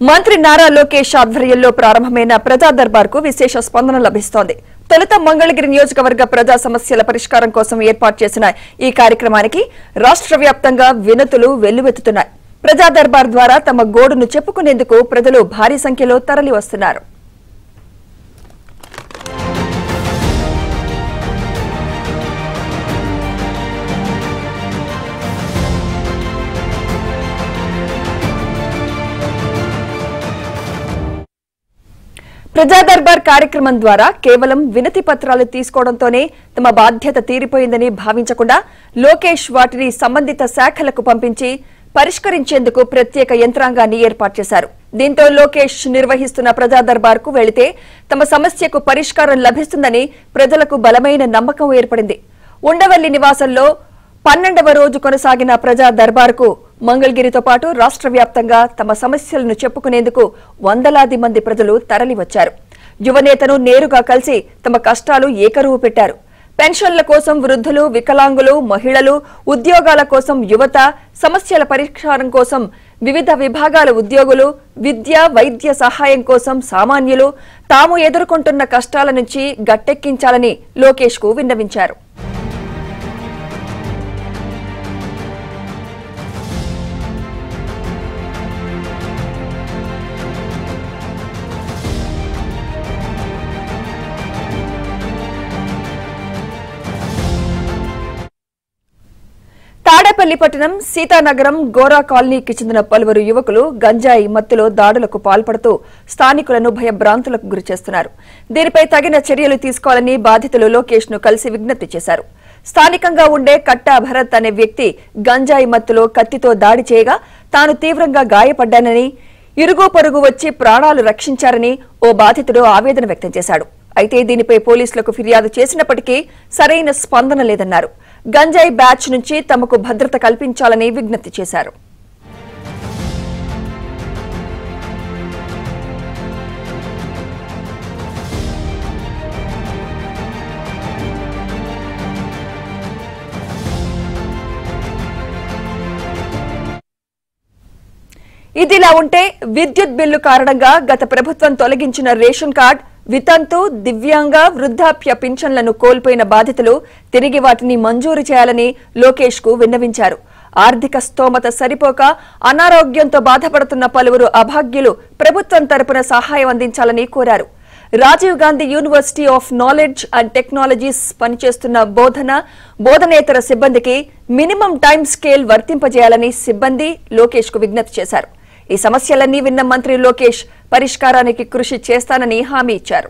మంత్రి నారా లోకేష్ ఆధ్వర్యంలో ప్రారంభమైన ప్రజా దర్బార్కు విశేష స్పందన లభిస్తోంది. తొలుత మంగళగిరి నియోజకవర్గ ప్రజా సమస్యల పరిష్కారం కోసం ఏర్పాటు చేసిన ఈ కార్యక్రమానికి రాష్ట్ర వ్యాప్తంగా వినతులు వెల్లువెత్తుతున్నాయి. ప్రజా దర్బార్ ద్వారా తమ గోడును చెప్పుకునేందుకు ప్రజలు భారీ సంఖ్యలో తరలి వస్తున్నారు. ప్రజా దర్బార్ కార్యక్రమం ద్వారా కేవలం వినతి పత్రాలు తీసుకోవడంతోనే తమ బాధ్యత తీరిపోయిందని భావించకుండా లోకేష్ వాటిని సంబంధిత శాఖలకు పంపించి పరిష్కరించేందుకు ప్రత్యేక యంత్రాంగాన్ని ఏర్పాటు చేశారు. దీంతో లోకేష్ నిర్వహిస్తున్న ప్రజా దర్బార్కు వెళితే తమ సమస్యకు పరిష్కారం లభిస్తుందని ప్రజలకు బలమైన నమ్మకం ఏర్పడింది. ఉండవల్లి నివాసంలో 12వ రోజు కొనసాగిన ప్రజా దర్బార్కు మంగళగిరితో పాటు రాష్ట్ర వ్యాప్తంగా తమ సమస్యలను చెప్పుకునేందుకు వందలాది మంది ప్రజలు తరలివచ్చారు. యువనేతను నేరుగా కలిసి తమ కష్టాలు ఏకరువు పెట్టారు. పెన్షన్ల కోసం వృద్ధులు, వికలాంగులు, మహిళలు, ఉద్యోగాల కోసం యువత, సమస్యల పరిష్కారం కోసం వివిధ విభాగాల ఉద్యోగులు, విద్య, వైద్య సహాయం కోసం సామాన్యులు తాము ఎదుర్కొంటున్న కష్టాల నుంచి గట్టెక్కించాలని లోకేష్ కు విన్నవించారు. తాడేపల్లి పట్టణం సీతానగరం గోరా కాలనీకి చెందిన పలువురు యువకులు గంజాయి మత్తులో దాడులకు పాల్పడుతూ స్థానికులను భయభ్రాంతులకు గురిచేస్తున్నారు. దీనిపై తగిన చర్యలు తీసుకోవాలని బాధితులు లోకేష్ ను కలిసి విజ్ఞప్తి చేశారు. స్థానికంగా ఉండే కట్టా భరత్ అనే వ్యక్తి గంజాయి మత్తులో కత్తితో దాడి చేయగా తాను తీవ్రంగా గాయపడ్డానని, ఇరుగు పొరుగు వచ్చి ప్రాణాలు రక్షించారని ఓ బాధితుడు ఆవేదన వ్యక్తం చేశాడు. అయితే దీనిపై పోలీసులకు ఫిర్యాదు చేసినప్పటికీ సరైన స్పందన లేదన్నారు. గంజాయి బ్యాచ్ నుంచి తమకు భద్రత కల్పించాలని విజ్ఞప్తి చేశారు. ఇదిలా ఉంటే విద్యుత్ బిల్లు కారణంగా గత ప్రభుత్వం తొలగించిన రేషన్ కార్డు, వితంతు, దివ్యాంగ, వృద్ధాప్య పింఛన్లను కోల్పోయిన బాధితులు తిరిగి వాటిని మంజూరు చేయాలని లోకేష్ కు విన్నవించారు. ఆర్థిక స్తోమత సరిపోక అనారోగ్యంతో బాధపడుతున్న పలువురు అభాగ్యులు ప్రభుత్వం తరపున సహాయం అందించాలని కోరారు. Rajiv Gandhi university of knowledge and technologies పనిచేస్తున్న బోధనేతర సిబ్బందికి మినిమం టైం స్కేల్ వర్తింపజేయాలని సిబ్బంది లోకేష్ కు విజ్ఞప్తి చేశారు. ఈ సమస్యలన్నీ విన్న మంత్రి లోకేష్ పరిష్కారానికి కృషి చేస్తానని హామీ ఇచ్చారు.